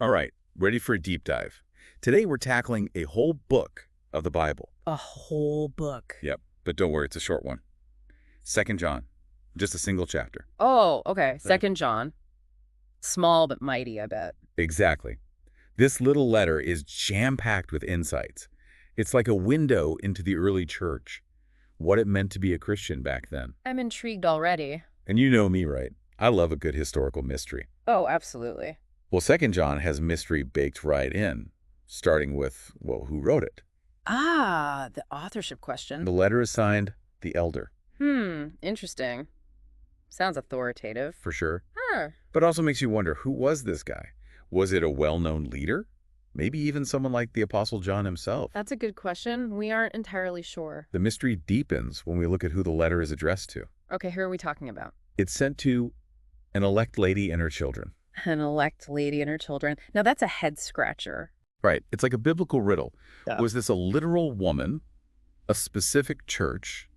All right, ready for a deep dive. Today we're tackling a whole book of the Bible. A whole book. Yep, but don't worry, it's a short one. Second John, just a single chapter. Oh, okay. Second John. Small but mighty, I bet. Exactly. This little letter is jam-packed with insights. It's like a window into the early church, what it meant to be a Christian back then. I'm intrigued already. And you know me, right? I love a good historical mystery. Oh, absolutely. Well, Second John has mystery baked right in, starting with, well, who wrote it? Ah, the authorship question. The letter is signed the elder, Interesting. Sounds authoritative. for sure. Huh. But also makes you wonder, who was this guy? Was it a well-known leader? Maybe even someone like the Apostle John himself. That's a good question. We aren't entirely sure. The mystery deepens when we look at who the letter is addressed to. Okay, who are we talking about? It's sent to an elect lady and her children. An elect lady and her children. Now that's a head scratcher. Right. It's like a biblical riddle. Yeah. Was this a literal woman, a specific church,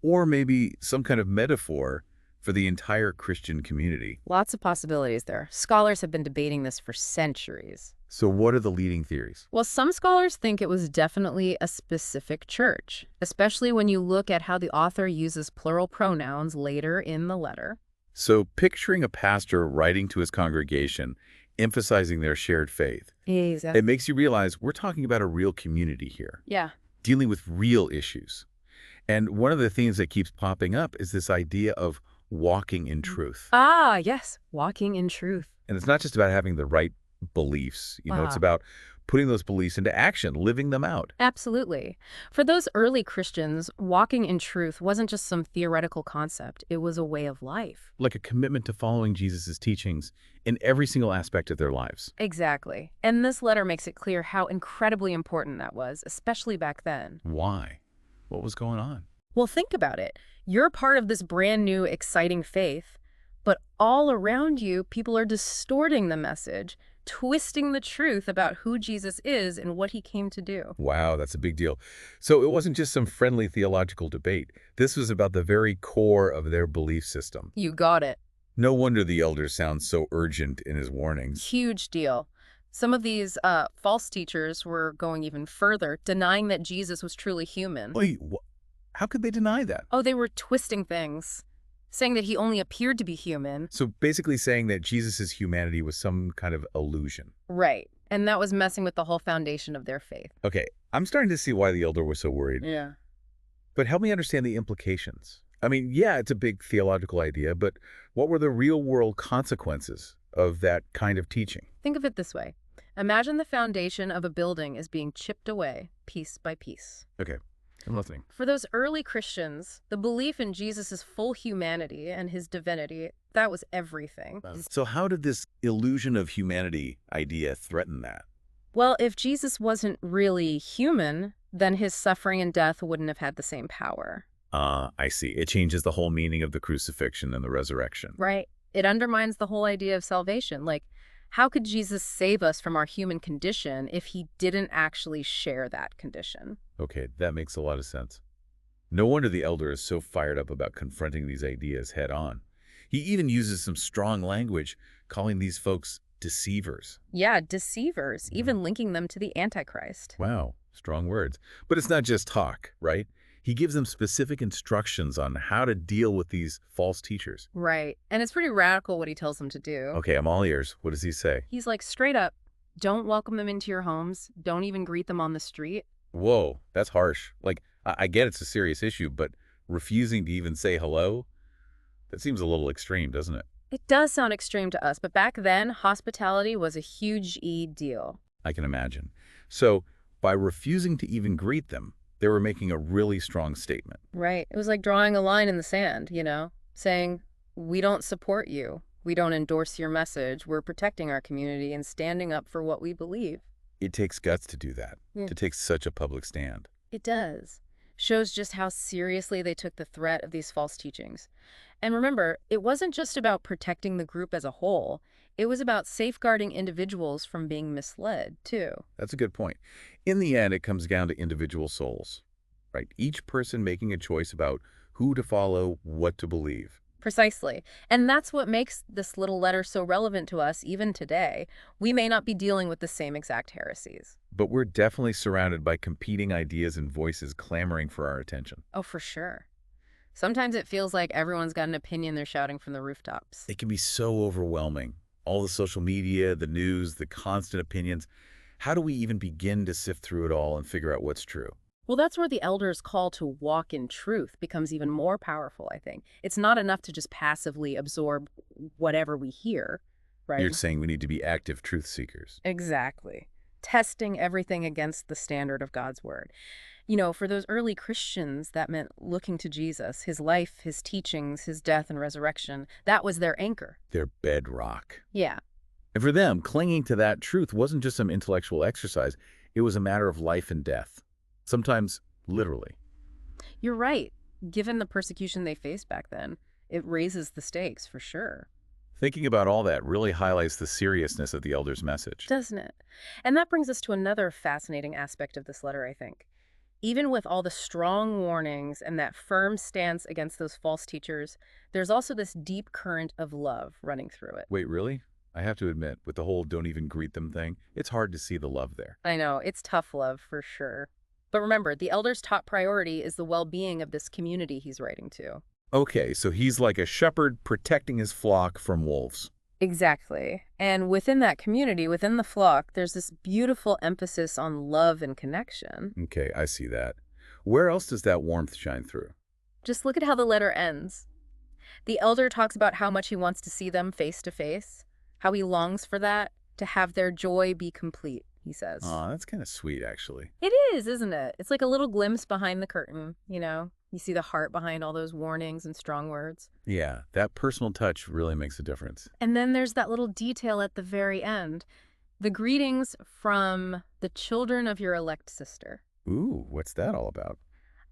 or maybe some kind of metaphor for the entire Christian community? Lots of possibilities there. Scholars have been debating this for centuries. So what are the leading theories? Well, some scholars think it was definitely a specific church, especially when you look at how the author uses plural pronouns later in the letter. So picturing a pastor writing to his congregation, emphasizing their shared faith, Exactly. it makes you realize we're talking about a real community here, Yeah. dealing with real issues. And one of the themes that keeps popping up is this idea of walking in truth. Ah, yes. Walking in truth. And it's not just about having the right beliefs, it's Wow. about putting those beliefs into action, living them out. Absolutely. For those early Christians, walking in truth wasn't just some theoretical concept. It was a way of life. Like a commitment to following Jesus' teachings in every single aspect of their lives. Exactly. And this letter makes it clear how incredibly important that was, especially back then. Why? What was going on? Well, think about it. You're part of this brand new, exciting faith, but all around you, people are distorting the message, twisting the truth about who Jesus is and what he came to do. Wow, that's a big deal. So it wasn't just some friendly theological debate. This was about the very core of their belief system. You got it. No wonder the elder sounds so urgent in his warnings. Huge deal. Some of these false teachers were going even further, denying that Jesus was truly human. Wait, how could they deny that? Oh, they were twisting things, saying that he only appeared to be human. So basically saying that Jesus' humanity was some kind of illusion. Right. And that was messing with the whole foundation of their faith. Okay, I'm starting to see why the elder was so worried. Yeah. But help me understand the implications. I mean, yeah, it's a big theological idea, but what were the real-world consequences of that kind of teaching? Think of it this way. Imagine the foundation of a building is being chipped away piece by piece. Okay, I'm listening. For those early Christians, the belief in Jesus' full humanity and his divinity, that was everything. So how did this illusion of humanity idea threaten that? Well, if Jesus wasn't really human, then his suffering and death wouldn't have had the same power. I see. It changes the whole meaning of the crucifixion and the resurrection. Right? It undermines the whole idea of salvation. Like, how could Jesus save us from our human condition if he didn't actually share that condition? Okay, that makes a lot of sense. No wonder the elder is so fired up about confronting these ideas head on. He even uses some strong language, calling these folks deceivers. Yeah, deceivers, even linking them to the Antichrist. Wow, strong words. But it's not just talk, right? He gives them specific instructions on how to deal with these false teachers. Right. And it's pretty radical what he tells them to do. Okay, I'm all ears. What does he say? He's like, straight up, don't welcome them into your homes. Don't even greet them on the street. Whoa, that's harsh. Like, I get it's a serious issue, but refusing to even say hello? That seems a little extreme, doesn't it? It does sound extreme to us, but back then, hospitality was a huge deal. I can imagine. So, by refusing to even greet them, they were making a really strong statement. Right. It was like drawing a line in the sand, saying, we don't support you. We don't endorse your message. We're protecting our community and standing up for what we believe. It takes guts to do that, to take such a public stand. It does. Shows just how seriously they took the threat of these false teachings. And remember, it wasn't just about protecting the group as a whole. It was about safeguarding individuals from being misled, too. That's a good point. In the end, it comes down to individual souls, right? Each person making a choice about who to follow, what to believe. Precisely. And that's what makes this little letter so relevant to us even today. We may not be dealing with the same exact heresies. But we're definitely surrounded by competing ideas and voices clamoring for our attention. Oh, for sure. Sometimes it feels like everyone's got an opinion they're shouting from the rooftops. It can be so overwhelming. All the social media, the news, the constant opinions. How do we even begin to sift through it all and figure out what's true? Well, that's where the elders' call to walk in truth becomes even more powerful, I think. It's not enough to just passively absorb whatever we hear, right? You're saying we need to be active truth seekers. Exactly. Testing everything against the standard of God's word. You know, for those early Christians, that meant looking to Jesus, his life, his teachings, his death and resurrection. That was their anchor. Their bedrock. Yeah, And for them, clinging to that truth wasn't just some intellectual exercise. It was a matter of life and death. Sometimes literally. you're right. Given the persecution they faced back then, it raises the stakes for sure, Thinking about all that really highlights the seriousness of the elder's message. doesn't it? And that brings us to another fascinating aspect of this letter, I think. Even with all the strong warnings and that firm stance against those false teachers, there's also this deep current of love running through it. Wait, really? I have to admit, with the whole don't even greet them thing, it's hard to see the love there. I know, it's tough love for sure. But remember, the elder's top priority is the well-being of this community he's writing to. Okay, so he's like a shepherd protecting his flock from wolves. Exactly. And within that community, within the flock, there's this beautiful emphasis on love and connection. Okay, I see that. Where else does that warmth shine through? Just look at how the letter ends. The elder talks about how much he wants to see them face to face, how he longs for that, to have their joy be complete, he says. Aw, that's kind of sweet, actually. It is, isn't it? It's like a little glimpse behind the curtain, you know? You see the heart behind all those warnings and strong words. Yeah, that personal touch really makes a difference. And then there's that little detail at the very end. The greetings from the children of your elect sister. Ooh, what's that all about?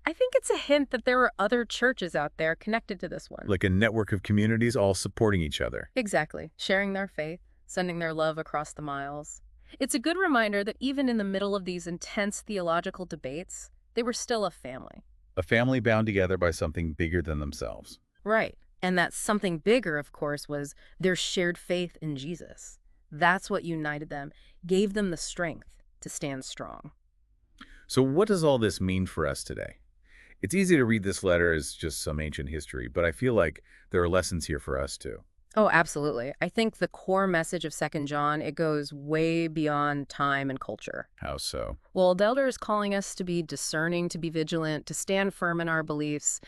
I think it's a hint that there are other churches out there connected to this one. Like a network of communities all supporting each other. Exactly. Sharing their faith, sending their love across the miles. It's a good reminder that even in the middle of these intense theological debates, they were still a family. A family bound together by something bigger than themselves. Right. And that something bigger, of course, was their shared faith in Jesus. That's what united them, gave them the strength to stand strong. So what does all this mean for us today? It's easy to read this letter as just some ancient history, but I feel like there are lessons here for us too. Oh, absolutely. I think the core message of Second John, it goes way beyond time and culture. How so? Well, the elder is calling us to be discerning, to be vigilant, to stand firm in our beliefs,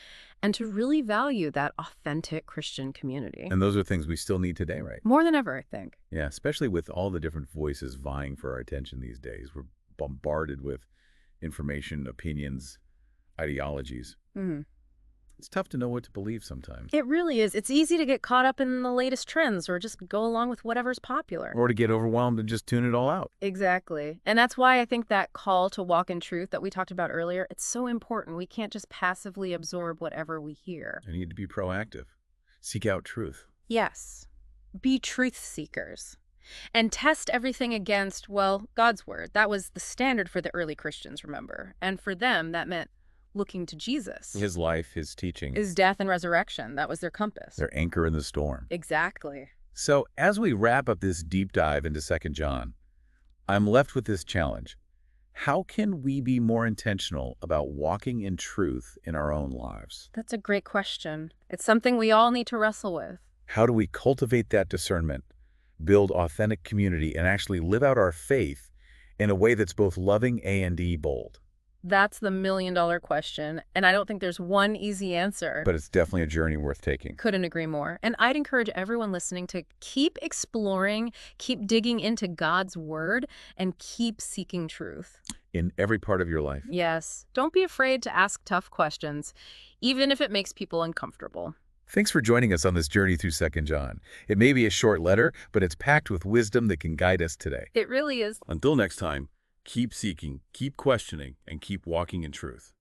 and to really value that authentic Christian community. And those are things we still need today, right? More than ever, I think. Yeah, especially with all the different voices vying for our attention these days. We're bombarded with information, opinions, ideologies. Hmm. It's tough to know what to believe sometimes. It really is. It's easy to get caught up in the latest trends or just go along with whatever's popular. Or to get overwhelmed and just tune it all out. Exactly. And that's why I think that call to walk in truth that we talked about earlier, it's so important. We can't just passively absorb whatever we hear. I need to be proactive. Seek out truth. Yes. Be truth seekers. And test everything against, well, God's word. That was the standard for the early Christians, remember. And for them, that meant looking to Jesus. His life, his teaching, His death and resurrection. That was their compass. their anchor in the storm. Exactly. So as we wrap up this deep dive into 2 John, I'm left with this challenge. How can we be more intentional about walking in truth in our own lives? That's a great question. It's something we all need to wrestle with. How do we cultivate that discernment, build authentic community, and actually live out our faith in a way that's both loving and bold? That's the million-dollar question, and I don't think there's one easy answer. But it's definitely a journey worth taking. Couldn't agree more. And I'd encourage everyone listening to keep exploring, keep digging into God's word, and keep seeking truth. In every part of your life. Yes, don't be afraid to ask tough questions, even if it makes people uncomfortable. Thanks for joining us on this journey through 2 John. It may be a short letter, but it's packed with wisdom that can guide us today. It really is. Until next time, keep seeking, keep questioning, and keep walking in truth.